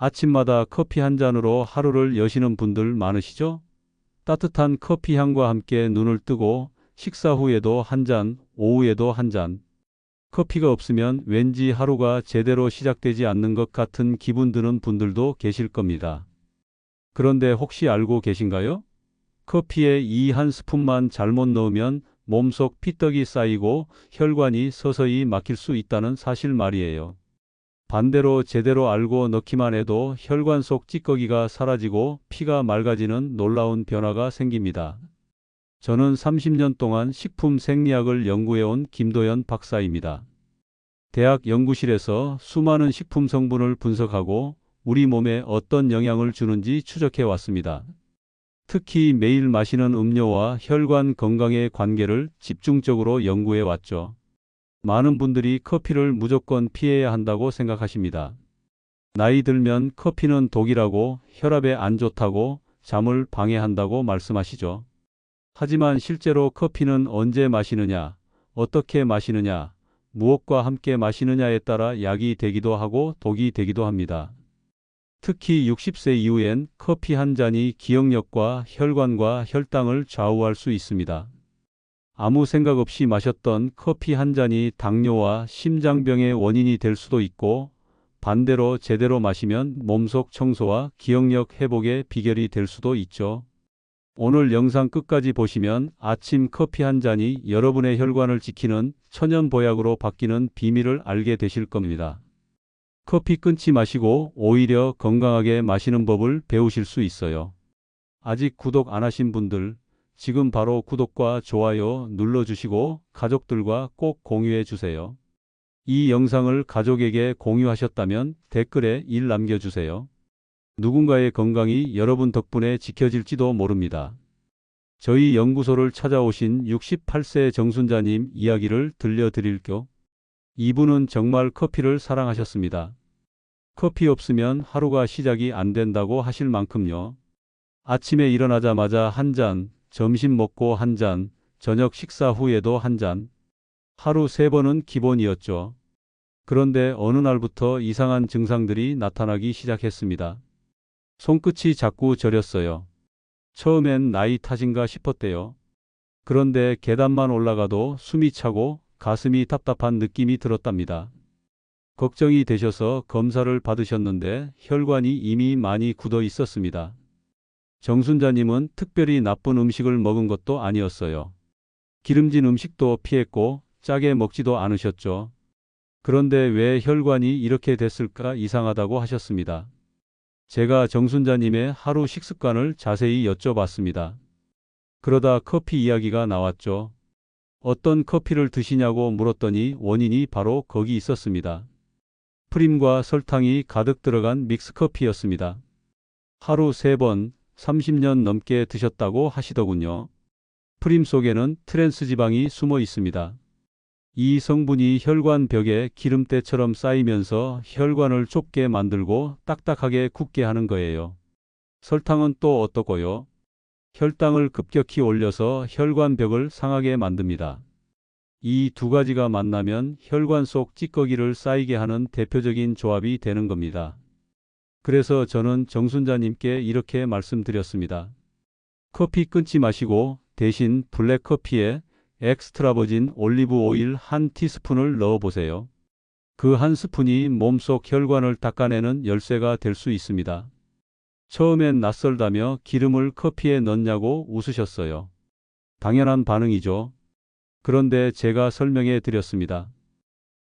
아침마다 커피 한 잔으로 하루를 여시는 분들 많으시죠? 따뜻한 커피 향과 함께 눈을 뜨고 식사 후에도 한 잔, 오후에도 한 잔. 커피가 없으면 왠지 하루가 제대로 시작되지 않는 것 같은 기분 드는 분들도 계실 겁니다. 그런데 혹시 알고 계신가요? 커피에 이 한 스푼만 잘못 넣으면 몸속 피떡이 쌓이고 혈관이 서서히 막힐 수 있다는 사실 말이에요. 반대로 제대로 알고 넣기만 해도 혈관 속 찌꺼기가 사라지고 피가 맑아지는 놀라운 변화가 생깁니다. 저는 30년 동안 식품 생리학을 연구해온 김도연 박사입니다. 대학 연구실에서 수많은 식품 성분을 분석하고 우리 몸에 어떤 영향을 주는지 추적해 왔습니다. 특히 매일 마시는 음료와 혈관 건강의 관계를 집중적으로 연구해 왔죠. 많은 분들이 커피를 무조건 피해야 한다고 생각하십니다. 나이 들면 커피는 독이라고, 혈압에 안 좋다고, 잠을 방해한다고 말씀하시죠. 하지만 실제로 커피는 언제 마시느냐, 어떻게 마시느냐, 무엇과 함께 마시느냐에 따라 약이 되기도 하고 독이 되기도 합니다. 특히 60세 이후엔 커피 한 잔이 기억력과 혈관과 혈당을 좌우할 수 있습니다. 아무 생각 없이 마셨던 커피 한 잔이 당뇨와 심장병의 원인이 될 수도 있고, 반대로 제대로 마시면 몸속 청소와 기억력 회복의 비결이 될 수도 있죠. 오늘 영상 끝까지 보시면 아침 커피 한 잔이 여러분의 혈관을 지키는 천연 보약으로 바뀌는 비밀을 알게 되실 겁니다. 커피 끊지 마시고 오히려 건강하게 마시는 법을 배우실 수 있어요. 아직 구독 안 하신 분들, 지금 바로 구독과 좋아요 눌러주시고 가족들과 꼭 공유해 주세요. 이 영상을 가족에게 공유하셨다면 댓글에 1 남겨주세요. 누군가의 건강이 여러분 덕분에 지켜질지도 모릅니다. 저희 연구소를 찾아오신 68세 정순자님 이야기를 들려드릴게요. 이분은 정말 커피를 사랑하셨습니다. 커피 없으면 하루가 시작이 안 된다고 하실 만큼요. 아침에 일어나자마자 한 잔, 점심 먹고 한 잔, 저녁 식사 후에도 한 잔. 하루 3번은 기본이었죠. 그런데 어느 날부터 이상한 증상들이 나타나기 시작했습니다. 손끝이 자꾸 저렸어요. 처음엔 나이 탓인가 싶었대요. 그런데 계단만 올라가도 숨이 차고 가슴이 답답한 느낌이 들었답니다. 걱정이 되셔서 검사를 받으셨는데 혈관이 이미 많이 굳어 있었습니다. 정순자님은 특별히 나쁜 음식을 먹은 것도 아니었어요. 기름진 음식도 피했고 짜게 먹지도 않으셨죠. 그런데 왜 혈관이 이렇게 됐을까 이상하다고 하셨습니다. 제가 정순자님의 하루 식습관을 자세히 여쭤봤습니다. 그러다 커피 이야기가 나왔죠. 어떤 커피를 드시냐고 물었더니 원인이 바로 거기 있었습니다. 프림과 설탕이 가득 들어간 믹스커피였습니다. 하루 3번, 30년 넘게 드셨다고 하시더군요. 프림 속에는 트랜스 지방이 숨어 있습니다. 이 성분이 혈관 벽에 기름때처럼 쌓이면서 혈관을 좁게 만들고 딱딱하게 굳게 하는 거예요. 설탕은 또 어떻고요? 혈당을 급격히 올려서 혈관 벽을 상하게 만듭니다. 이 두 가지가 만나면 혈관 속 찌꺼기를 쌓이게 하는 대표적인 조합이 되는 겁니다. 그래서 저는 정순자님께 이렇게 말씀드렸습니다. 커피 끊지 마시고 대신 블랙커피에 엑스트라 버진 올리브 오일 1티스푼을 넣어보세요. 그 한 스푼이 몸속 혈관을 닦아내는 열쇠가 될 수 있습니다. 처음엔 낯설다며 기름을 커피에 넣냐고 웃으셨어요. 당연한 반응이죠. 그런데 제가 설명해 드렸습니다.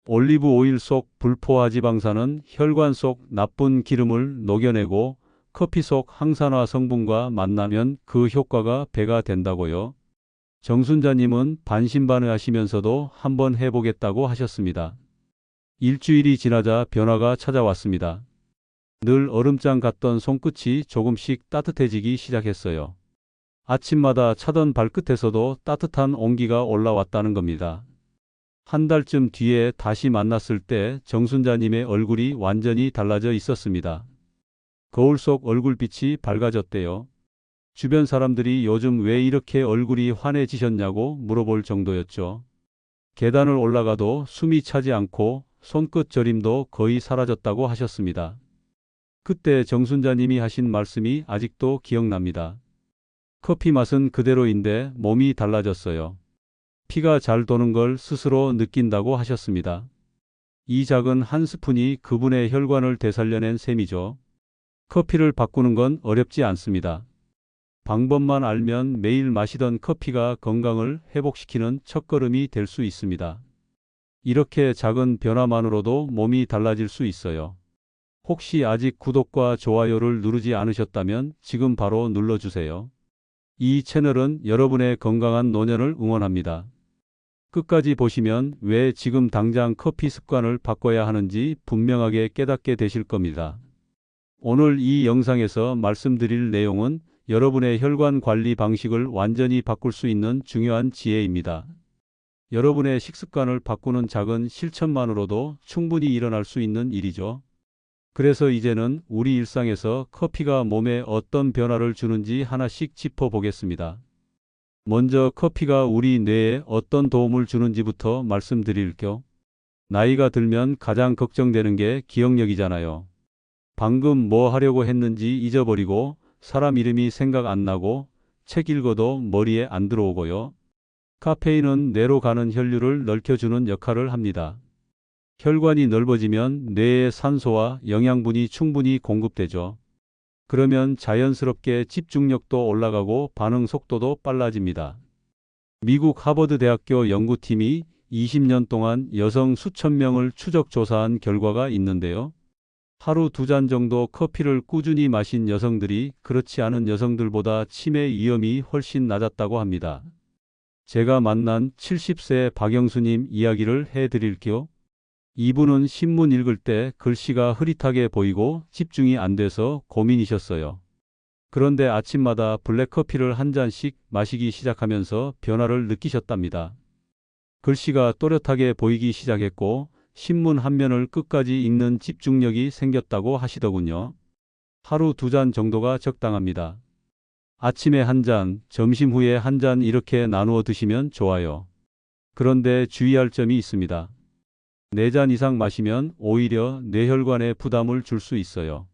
올리브 오일 속 불포화 지방산은 혈관 속 나쁜 기름을 녹여내고 커피 속 항산화 성분과 만나면 그 효과가 배가 된다고요. 정순자님은 반신반의하시면서도 한번 해보겠다고 하셨습니다. 일주일이 지나자 변화가 찾아왔습니다. 늘 얼음장 같던 손끝이 조금씩 따뜻해지기 시작했어요. 아침마다 차던 발끝에서도 따뜻한 온기가 올라왔다는 겁니다. 한 달쯤 뒤에 다시 만났을 때 정순자님의 얼굴이 완전히 달라져 있었습니다. 거울 속 얼굴빛이 밝아졌대요. 주변 사람들이 요즘 왜 이렇게 얼굴이 환해지셨냐고 물어볼 정도였죠. 계단을 올라가도 숨이 차지 않고 손끝 저림도 거의 사라졌다고 하셨습니다. 그때 정순자님이 하신 말씀이 아직도 기억납니다. 커피 맛은 그대로인데 몸이 달라졌어요. 피가 잘 도는 걸 스스로 느낀다고 하셨습니다. 이 작은 한 스푼이 그분의 혈관을 되살려낸 셈이죠. 커피를 바꾸는 건 어렵지 않습니다. 방법만 알면 매일 마시던 커피가 건강을 회복시키는 첫걸음이 될 수 있습니다. 이렇게 작은 변화만으로도 몸이 달라질 수 있어요. 혹시 아직 구독과 좋아요를 누르지 않으셨다면 지금 바로 눌러주세요. 이 채널은 여러분의 건강한 노년을 응원합니다. 끝까지 보시면 왜 지금 당장 커피 습관을 바꿔야 하는지 분명하게 깨닫게 되실 겁니다. 오늘 이 영상에서 말씀드릴 내용은 여러분의 혈관 관리 방식을 완전히 바꿀 수 있는 중요한 지혜입니다. 여러분의 식습관을 바꾸는 작은 실천만으로도 충분히 일어날 수 있는 일이죠. 그래서 이제는 우리 일상에서 커피가 몸에 어떤 변화를 주는지 하나씩 짚어보겠습니다. 먼저 커피가 우리 뇌에 어떤 도움을 주는지부터 말씀드릴게요. 나이가 들면 가장 걱정되는 게 기억력이잖아요. 방금 뭐 하려고 했는지 잊어버리고 사람 이름이 생각 안 나고 책 읽어도 머리에 안 들어오고요. 카페인은 뇌로 가는 혈류를 넓혀주는 역할을 합니다. 혈관이 넓어지면 뇌에 산소와 영양분이 충분히 공급되죠. 그러면 자연스럽게 집중력도 올라가고 반응 속도도 빨라집니다. 미국 하버드 대학교 연구팀이 20년 동안 여성 수천 명을 추적 조사한 결과가 있는데요. 하루 2잔 정도 커피를 꾸준히 마신 여성들이 그렇지 않은 여성들보다 치매 위험이 훨씬 낮았다고 합니다. 제가 만난 70세 박영수님 이야기를 해드릴게요. 이분은 신문 읽을 때 글씨가 흐릿하게 보이고 집중이 안 돼서 고민이셨어요. 그런데 아침마다 블랙커피를 한 잔씩 마시기 시작하면서 변화를 느끼셨답니다. 글씨가 또렷하게 보이기 시작했고 신문 한 면을 끝까지 읽는 집중력이 생겼다고 하시더군요. 하루 2잔 정도가 적당합니다. 아침에 한 잔, 점심 후에 한 잔 이렇게 나누어 드시면 좋아요. 그런데 주의할 점이 있습니다. 4잔 이상 마시면 오히려 뇌혈관에 부담을 줄 수 있어요.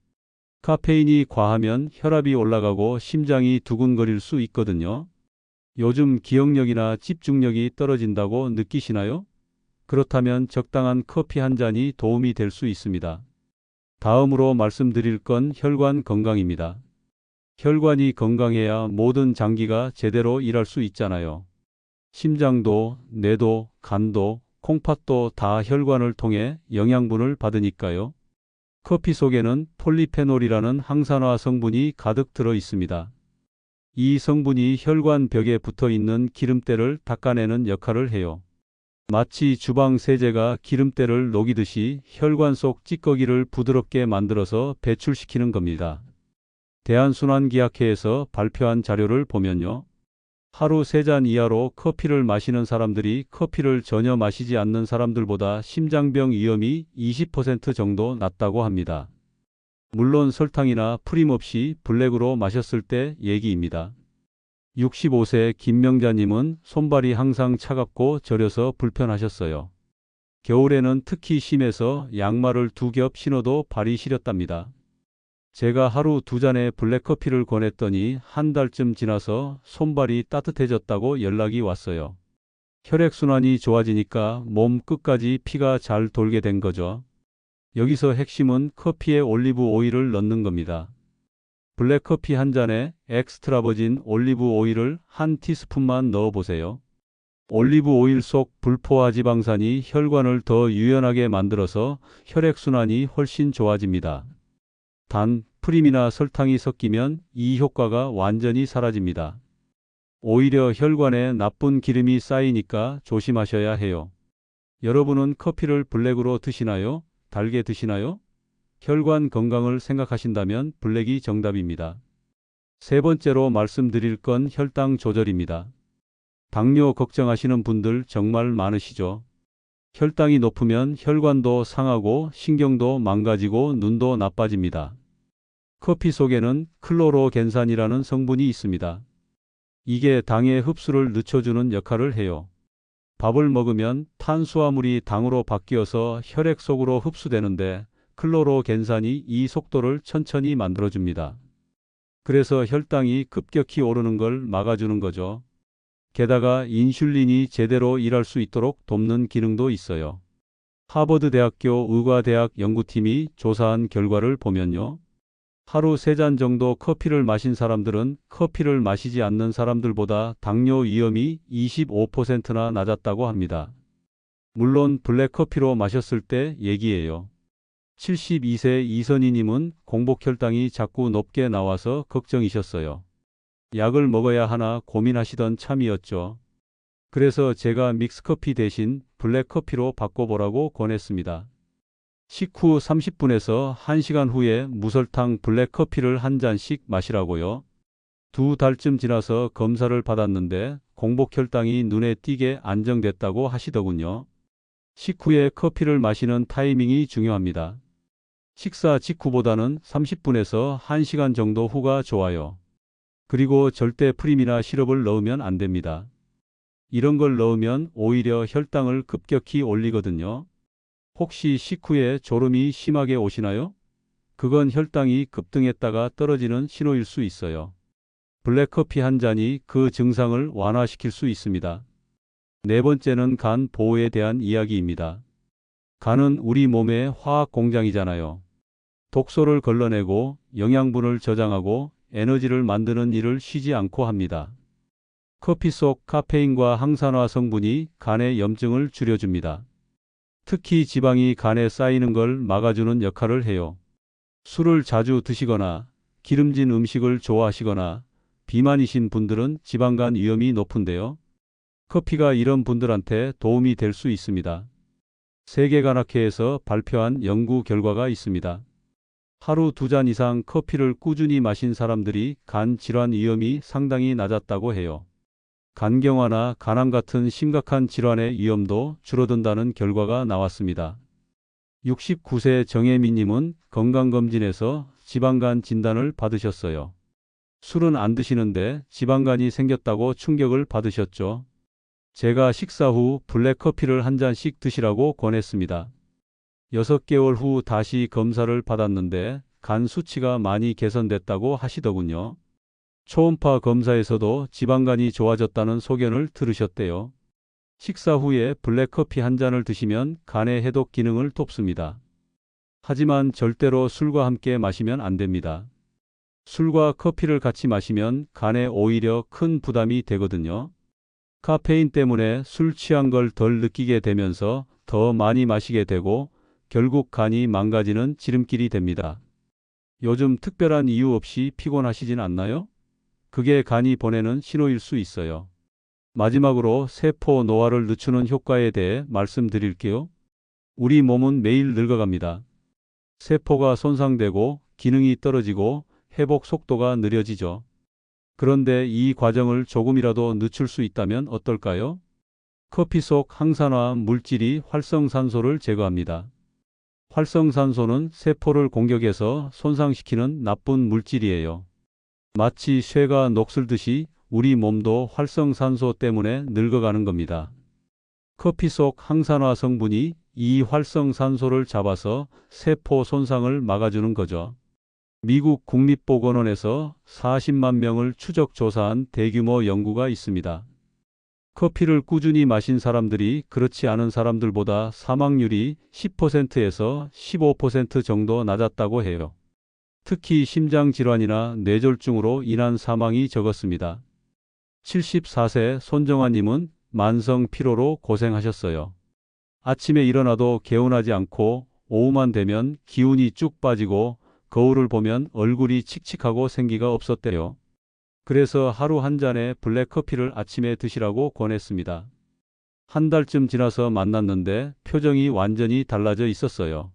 카페인이 과하면 혈압이 올라가고 심장이 두근거릴 수 있거든요. 요즘 기억력이나 집중력이 떨어진다고 느끼시나요? 그렇다면 적당한 커피 한 잔이 도움이 될 수 있습니다. 다음으로 말씀드릴 건 혈관 건강입니다. 혈관이 건강해야 모든 장기가 제대로 일할 수 있잖아요. 심장도, 뇌도, 간도, 콩팥도 다 혈관을 통해 영양분을 받으니까요. 커피 속에는 폴리페놀이라는 항산화 성분이 가득 들어 있습니다. 이 성분이 혈관 벽에 붙어 있는 기름때를 닦아내는 역할을 해요. 마치 주방 세제가 기름때를 녹이듯이 혈관 속 찌꺼기를 부드럽게 만들어서 배출시키는 겁니다. 대한순환기학회에서 발표한 자료를 보면요. 하루 3잔 이하로 커피를 마시는 사람들이 커피를 전혀 마시지 않는 사람들보다 심장병 위험이 20% 정도 낮다고 합니다. 물론 설탕이나 프림 없이 블랙으로 마셨을 때 얘기입니다. 65세 김명자님은 손발이 항상 차갑고 저려서 불편하셨어요. 겨울에는 특히 심해서 양말을 2겹 신어도 발이 시렸답니다. 제가 하루 2잔의 블랙커피를 권했더니 한 달쯤 지나서 손발이 따뜻해졌다고 연락이 왔어요. 혈액순환이 좋아지니까 몸 끝까지 피가 잘 돌게 된 거죠. 여기서 핵심은 커피에 올리브 오일을 넣는 겁니다. 블랙커피 한 잔에 엑스트라 버진 올리브 오일을 한 티스푼만 넣어보세요. 올리브 오일 속 불포화 지방산이 혈관을 더 유연하게 만들어서 혈액순환이 훨씬 좋아집니다. 단, 프림이나 설탕이 섞이면 이 효과가 완전히 사라집니다. 오히려 혈관에 나쁜 기름이 쌓이니까 조심하셔야 해요. 여러분은 커피를 블랙으로 드시나요? 달게 드시나요? 혈관 건강을 생각하신다면 블랙이 정답입니다. 세 번째로 말씀드릴 건 혈당 조절입니다. 당뇨 걱정하시는 분들 정말 많으시죠? 혈당이 높으면 혈관도 상하고 신경도 망가지고 눈도 나빠집니다. 커피 속에는 클로로겐산이라는 성분이 있습니다. 이게 당의 흡수를 늦춰주는 역할을 해요. 밥을 먹으면 탄수화물이 당으로 바뀌어서 혈액 속으로 흡수되는데 클로로겐산이 이 속도를 천천히 만들어줍니다. 그래서 혈당이 급격히 오르는 걸 막아주는 거죠. 게다가 인슐린이 제대로 일할 수 있도록 돕는 기능도 있어요. 하버드 대학교 의과대학 연구팀이 조사한 결과를 보면요. 하루 3잔 정도 커피를 마신 사람들은 커피를 마시지 않는 사람들보다 당뇨 위험이 25%나 낮았다고 합니다. 물론 블랙커피로 마셨을 때 얘기예요. 72세 이선희님은 공복혈당이 자꾸 높게 나와서 걱정이셨어요. 약을 먹어야 하나 고민하시던 참이었죠. 그래서 제가 믹스커피 대신 블랙커피로 바꿔보라고 권했습니다. 식후 30분에서 1시간 후에 무설탕 블랙커피를 한 잔씩 마시라고요. 2달쯤 지나서 검사를 받았는데 공복혈당이 눈에 띄게 안정됐다고 하시더군요. 식후에 커피를 마시는 타이밍이 중요합니다. 식사 직후보다는 30분에서 1시간 정도 후가 좋아요. 그리고 절대 프림이나 시럽을 넣으면 안 됩니다. 이런 걸 넣으면 오히려 혈당을 급격히 올리거든요. 혹시 식후에 졸음이 심하게 오시나요? 그건 혈당이 급등했다가 떨어지는 신호일 수 있어요. 블랙커피 한 잔이 그 증상을 완화시킬 수 있습니다. 네 번째는 간 보호에 대한 이야기입니다. 간은 우리 몸의 화학 공장이잖아요. 독소를 걸러내고 영양분을 저장하고 에너지를 만드는 일을 쉬지 않고 합니다. 커피 속 카페인과 항산화 성분이 간의 염증을 줄여줍니다. 특히 지방이 간에 쌓이는 걸 막아주는 역할을 해요. 술을 자주 드시거나 기름진 음식을 좋아하시거나 비만이신 분들은 지방간 위험이 높은데요. 커피가 이런 분들한테 도움이 될 수 있습니다. 세계간학회에서 발표한 연구 결과가 있습니다. 하루 2잔 이상 커피를 꾸준히 마신 사람들이 간 질환 위험이 상당히 낮았다고 해요. 간경화나 간암 같은 심각한 질환의 위험도 줄어든다는 결과가 나왔습니다. 69세 정혜미님은 건강검진에서 지방간 진단을 받으셨어요. 술은 안 드시는데 지방간이 생겼다고 충격을 받으셨죠. 제가 식사 후 블랙커피를 한 잔씩 드시라고 권했습니다. 6개월 후 다시 검사를 받았는데 간 수치가 많이 개선됐다고 하시더군요. 초음파 검사에서도 지방간이 좋아졌다는 소견을 들으셨대요. 식사 후에 블랙커피 한 잔을 드시면 간의 해독 기능을 돕습니다. 하지만 절대로 술과 함께 마시면 안 됩니다. 술과 커피를 같이 마시면 간에 오히려 큰 부담이 되거든요. 카페인 때문에 술 취한 걸 덜 느끼게 되면서 더 많이 마시게 되고 결국 간이 망가지는 지름길이 됩니다. 요즘 특별한 이유 없이 피곤하시진 않나요? 그게 간이 보내는 신호일 수 있어요. 마지막으로 세포 노화를 늦추는 효과에 대해 말씀드릴게요. 우리 몸은 매일 늙어갑니다. 세포가 손상되고 기능이 떨어지고 회복 속도가 느려지죠. 그런데 이 과정을 조금이라도 늦출 수 있다면 어떨까요? 커피 속 항산화 물질이 활성산소를 제거합니다. 활성산소는 세포를 공격해서 손상시키는 나쁜 물질이에요. 마치 쇠가 녹슬듯이 우리 몸도 활성산소 때문에 늙어가는 겁니다. 커피 속 항산화 성분이 이 활성산소를 잡아서 세포 손상을 막아주는 거죠. 미국 국립보건원에서 40만 명을 추적 조사한 대규모 연구가 있습니다. 커피를 꾸준히 마신 사람들이 그렇지 않은 사람들보다 사망률이 10%에서 15% 정도 낮았다고 해요. 특히 심장질환이나 뇌졸중으로 인한 사망이 적었습니다. 74세 손정아님은 만성 피로로 고생하셨어요. 아침에 일어나도 개운하지 않고 오후만 되면 기운이 쭉 빠지고 거울을 보면 얼굴이 칙칙하고 생기가 없었대요. 그래서 하루 한 잔의 블랙커피를 아침에 드시라고 권했습니다. 한 달쯤 지나서 만났는데 표정이 완전히 달라져 있었어요.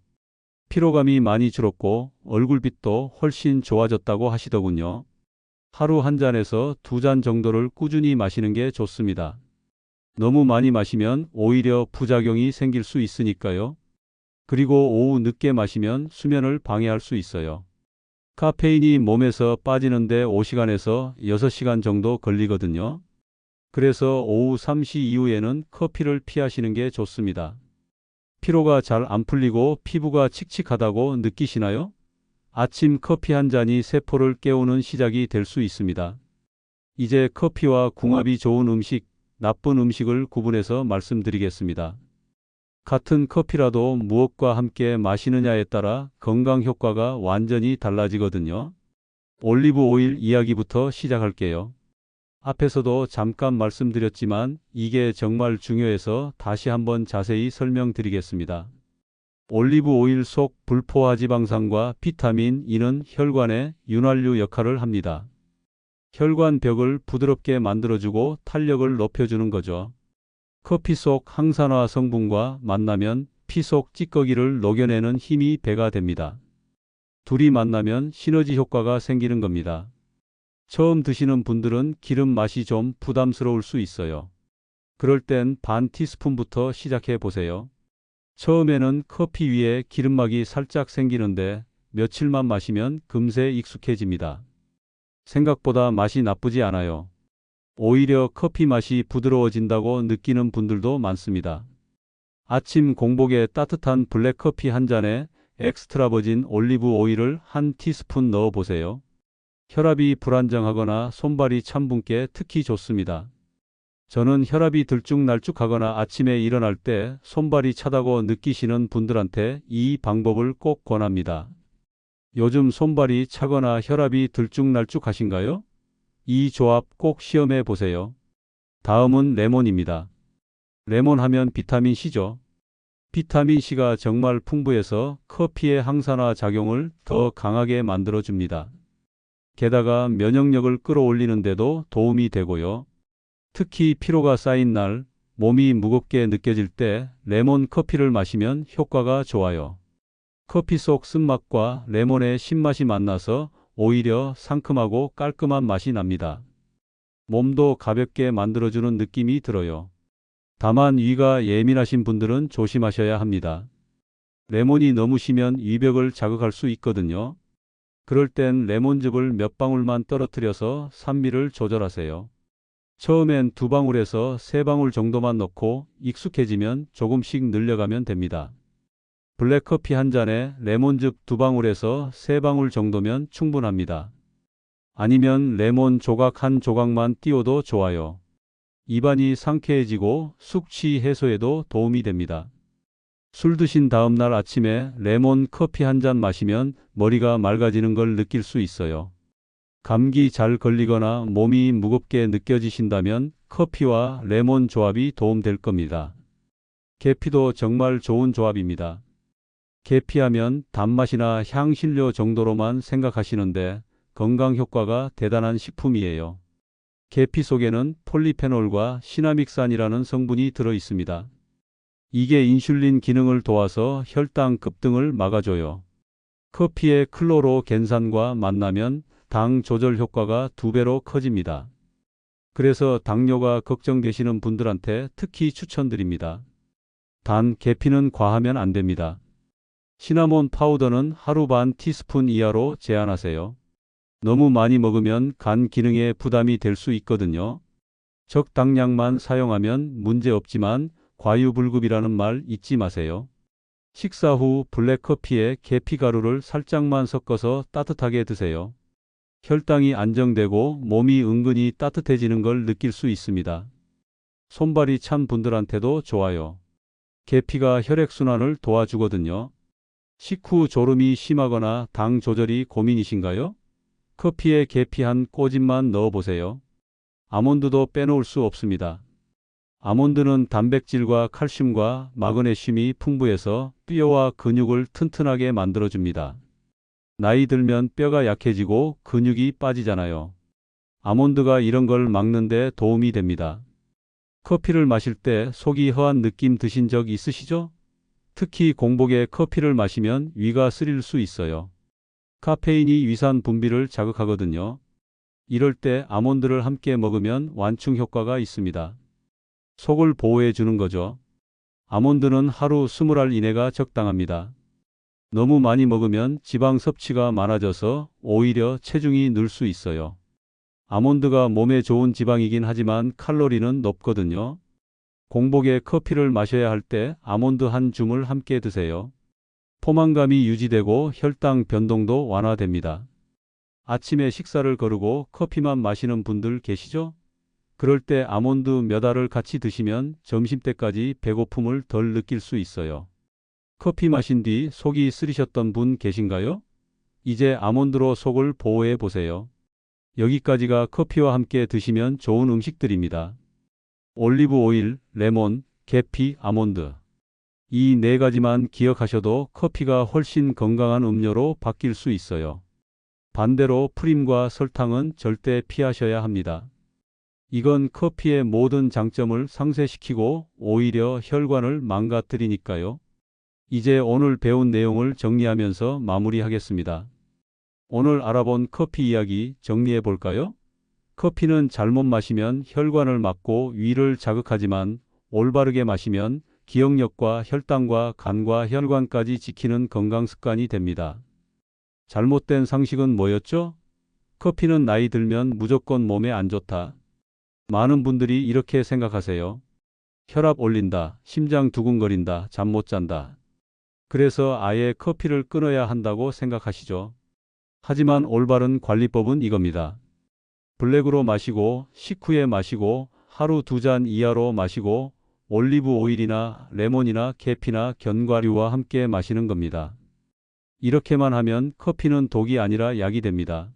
피로감이 많이 줄었고 얼굴빛도 훨씬 좋아졌다고 하시더군요. 하루 한 잔에서 2잔 정도를 꾸준히 마시는 게 좋습니다. 너무 많이 마시면 오히려 부작용이 생길 수 있으니까요. 그리고 오후 늦게 마시면 수면을 방해할 수 있어요. 카페인이 몸에서 빠지는데 5시간에서 6시간 정도 걸리거든요. 그래서 오후 3시 이후에는 커피를 피하시는 게 좋습니다. 피로가 잘 안 풀리고 피부가 칙칙하다고 느끼시나요? 아침 커피 한 잔이 세포를 깨우는 시작이 될 수 있습니다. 이제 커피와 궁합이 좋은 음식, 나쁜 음식을 구분해서 말씀드리겠습니다. 같은 커피라도 무엇과 함께 마시느냐에 따라 건강 효과가 완전히 달라지거든요. 올리브 오일 이야기부터 시작할게요. 앞에서도 잠깐 말씀드렸지만 이게 정말 중요해서 다시 한번 자세히 설명드리겠습니다. 올리브 오일 속 불포화 지방산과 비타민 E는 혈관의 윤활유 역할을 합니다. 혈관 벽을 부드럽게 만들어주고 탄력을 높여주는 거죠. 커피 속 항산화 성분과 만나면 피 속 찌꺼기를 녹여내는 힘이 배가 됩니다. 둘이 만나면 시너지 효과가 생기는 겁니다. 처음 드시는 분들은 기름 맛이 좀 부담스러울 수 있어요. 그럴 땐 반 티스푼부터 시작해 보세요. 처음에는 커피 위에 기름막이 살짝 생기는데 며칠만 마시면 금세 익숙해집니다. 생각보다 맛이 나쁘지 않아요. 오히려 커피 맛이 부드러워진다고 느끼는 분들도 많습니다. 아침 공복에 따뜻한 블랙커피 한 잔에 엑스트라 버진 올리브 오일을 한 티스푼 넣어 보세요. 혈압이 불안정하거나 손발이 찬 분께 특히 좋습니다. 저는 혈압이 들쭉날쭉하거나 아침에 일어날 때 손발이 차다고 느끼시는 분들한테 이 방법을 꼭 권합니다. 요즘 손발이 차거나 혈압이 들쭉날쭉하신가요? 이 조합 꼭 시험해 보세요. 다음은 레몬입니다. 레몬 하면 비타민 C죠. 비타민 C가 정말 풍부해서 커피의 항산화 작용을 더 강하게 만들어줍니다. 게다가 면역력을 끌어올리는데도 도움이 되고요. 특히 피로가 쌓인 날, 몸이 무겁게 느껴질 때 레몬 커피를 마시면 효과가 좋아요. 커피 속 쓴맛과 레몬의 신맛이 만나서 오히려 상큼하고 깔끔한 맛이 납니다. 몸도 가볍게 만들어주는 느낌이 들어요. 다만 위가 예민하신 분들은 조심하셔야 합니다. 레몬이 너무 시면 위벽을 자극할 수 있거든요. 그럴 땐 레몬즙을 몇 방울만 떨어뜨려서 산미를 조절하세요. 처음엔 2방울에서 3방울 정도만 넣고 익숙해지면 조금씩 늘려가면 됩니다. 블랙커피 한 잔에 레몬즙 2방울에서 3방울 정도면 충분합니다. 아니면 레몬 조각 한 조각만 띄워도 좋아요. 입안이 상쾌해지고 숙취 해소에도 도움이 됩니다. 술 드신 다음 날 아침에 레몬 커피 한 잔 마시면 머리가 맑아지는 걸 느낄 수 있어요. 감기 잘 걸리거나 몸이 무겁게 느껴지신다면 커피와 레몬 조합이 도움될 겁니다. 계피도 정말 좋은 조합입니다. 계피하면 단맛이나 향신료 정도로만 생각하시는데 건강 효과가 대단한 식품이에요. 계피 속에는 폴리페놀과 시나믹산이라는 성분이 들어 있습니다. 이게 인슐린 기능을 도와서 혈당 급등을 막아줘요. 커피의 클로로겐산과 만나면 당 조절 효과가 2배로 커집니다. 그래서 당뇨가 걱정되시는 분들한테 특히 추천드립니다. 단 계피는 과하면 안 됩니다. 시나몬 파우더는 하루 반 티스푼 이하로 제한하세요. 너무 많이 먹으면 간 기능에 부담이 될 수 있거든요. 적당량만 사용하면 문제 없지만 과유불급이라는 말 잊지 마세요. 식사 후 블랙커피에 계피가루를 살짝만 섞어서 따뜻하게 드세요. 혈당이 안정되고 몸이 은근히 따뜻해지는 걸 느낄 수 있습니다. 손발이 찬 분들한테도 좋아요. 계피가 혈액순환을 도와주거든요. 식후 졸음이 심하거나 당 조절이 고민이신가요? 커피에 계피 한 꼬집만 넣어보세요. 아몬드도 빼놓을 수 없습니다. 아몬드는 단백질과 칼슘과 마그네슘이 풍부해서 뼈와 근육을 튼튼하게 만들어줍니다. 나이 들면 뼈가 약해지고 근육이 빠지잖아요. 아몬드가 이런 걸 막는 데 도움이 됩니다. 커피를 마실 때 속이 허한 느낌 드신 적 있으시죠? 특히 공복에 커피를 마시면 위가 쓰릴 수 있어요. 카페인이 위산 분비를 자극하거든요. 이럴 때 아몬드를 함께 먹으면 완충 효과가 있습니다. 속을 보호해 주는 거죠. 아몬드는 하루 20알 이내가 적당합니다. 너무 많이 먹으면 지방 섭취가 많아져서 오히려 체중이 늘 수 있어요. 아몬드가 몸에 좋은 지방이긴 하지만 칼로리는 높거든요. 공복에 커피를 마셔야 할 때 아몬드 한 줌을 함께 드세요. 포만감이 유지되고 혈당 변동도 완화됩니다. 아침에 식사를 거르고 커피만 마시는 분들 계시죠? 그럴 때 아몬드 몇 알을 같이 드시면 점심때까지 배고픔을 덜 느낄 수 있어요. 커피 마신 뒤 속이 쓰리셨던 분 계신가요? 이제 아몬드로 속을 보호해 보세요. 여기까지가 커피와 함께 드시면 좋은 음식들입니다. 올리브 오일, 레몬, 계피, 아몬드. 이 네 가지만 기억하셔도 커피가 훨씬 건강한 음료로 바뀔 수 있어요. 반대로 프림과 설탕은 절대 피하셔야 합니다. 이건 커피의 모든 장점을 상쇄시키고 오히려 혈관을 망가뜨리니까요. 이제 오늘 배운 내용을 정리하면서 마무리하겠습니다. 오늘 알아본 커피 이야기 정리해 볼까요? 커피는 잘못 마시면 혈관을 막고 위를 자극하지만 올바르게 마시면 기억력과 혈당과 간과 혈관까지 지키는 건강 습관이 됩니다. 잘못된 상식은 뭐였죠? 커피는 나이 들면 무조건 몸에 안 좋다. 많은 분들이 이렇게 생각하세요. 혈압 올린다, 심장 두근거린다, 잠 못 잔다. 그래서 아예 커피를 끊어야 한다고 생각하시죠. 하지만 올바른 관리법은 이겁니다. 블랙으로 마시고 식후에 마시고 하루 2잔 이하로 마시고 올리브 오일이나 레몬이나 계피나 견과류와 함께 마시는 겁니다. 이렇게만 하면 커피는 독이 아니라 약이 됩니다.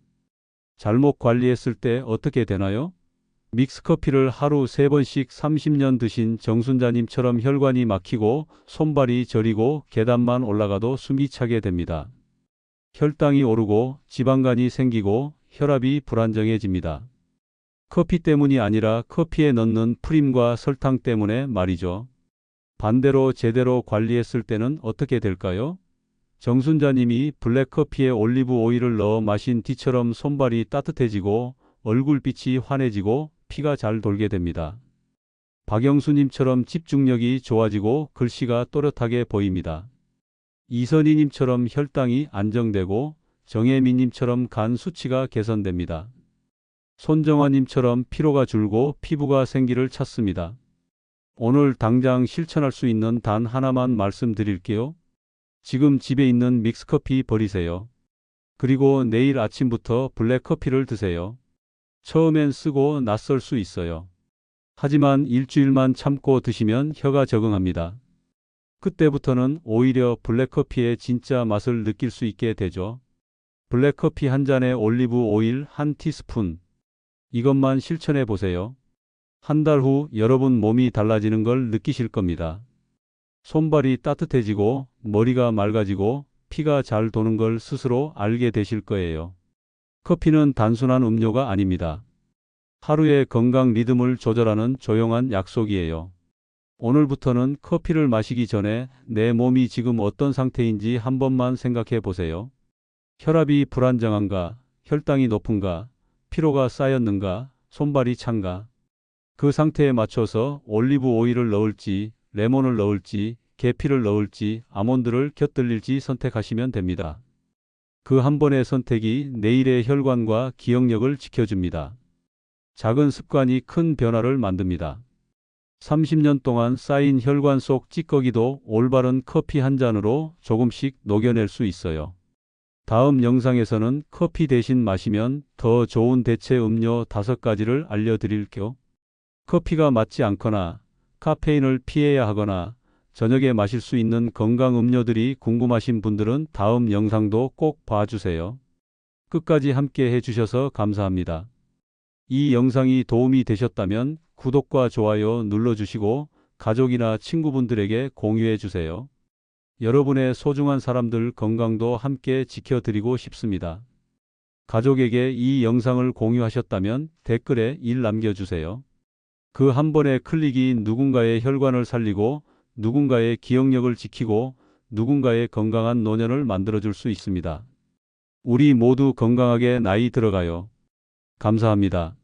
잘못 관리했을 때 어떻게 되나요? 믹스커피를 하루 3번씩 30년 드신 정순자님처럼 혈관이 막히고 손발이 저리고 계단만 올라가도 숨이 차게 됩니다. 혈당이 오르고 지방간이 생기고 혈압이 불안정해집니다. 커피 때문이 아니라 커피에 넣는 프림과 설탕 때문에 말이죠. 반대로 제대로 관리했을 때는 어떻게 될까요? 정순자님이 블랙커피에 올리브 오일을 넣어 마신 뒤처럼 손발이 따뜻해지고 얼굴빛이 환해지고 피가 잘 돌게 됩니다. 박영수님처럼 집중력이 좋아지고 글씨가 또렷하게 보입니다. 이선희님처럼 혈당이 안정되고 정혜민님처럼 간 수치가 개선됩니다. 손정화님처럼 피로가 줄고 피부가 생기를 찾습니다. 오늘 당장 실천할 수 있는 단 하나만 말씀드릴게요. 지금 집에 있는 믹스커피 버리세요. 그리고 내일 아침부터 블랙커피를 드세요. 처음엔 쓰고 낯설 수 있어요. 하지만 일주일만 참고 드시면 혀가 적응합니다. 그때부터는 오히려 블랙커피의 진짜 맛을 느낄 수 있게 되죠. 블랙커피 한 잔에 올리브 오일 한 티스푼. 이것만 실천해 보세요. 한 달 후 여러분 몸이 달라지는 걸 느끼실 겁니다. 손발이 따뜻해지고 머리가 맑아지고 피가 잘 도는 걸 스스로 알게 되실 거예요. 커피는 단순한 음료가 아닙니다. 하루의 건강 리듬을 조절하는 조용한 약속이에요. 오늘부터는 커피를 마시기 전에 내 몸이 지금 어떤 상태인지 한 번만 생각해 보세요. 혈압이 불안정한가, 혈당이 높은가, 피로가 쌓였는가, 손발이 찬가. 그 상태에 맞춰서 올리브 오일을 넣을지, 레몬을 넣을지, 계피를 넣을지, 아몬드를 곁들일지 선택하시면 됩니다. 그 한 번의 선택이 내일의 혈관과 기억력을 지켜줍니다. 작은 습관이 큰 변화를 만듭니다. 30년 동안 쌓인 혈관 속 찌꺼기도 올바른 커피 한 잔으로 조금씩 녹여낼 수 있어요. 다음 영상에서는 커피 대신 마시면 더 좋은 대체 음료 5가지를 알려드릴게요. 커피가 맞지 않거나 카페인을 피해야 하거나 저녁에 마실 수 있는 건강 음료들이 궁금하신 분들은 다음 영상도 꼭 봐주세요. 끝까지 함께 해주셔서 감사합니다. 이 영상이 도움이 되셨다면 구독과 좋아요 눌러주시고 가족이나 친구분들에게 공유해 주세요. 여러분의 소중한 사람들 건강도 함께 지켜드리고 싶습니다. 가족에게 이 영상을 공유하셨다면 댓글에 1 남겨주세요. 그 한 번의 클릭이 누군가의 혈관을 살리고 누군가의 기억력을 지키고 누군가의 건강한 노년을 만들어줄 수 있습니다. 우리 모두 건강하게 나이 들어가요. 감사합니다.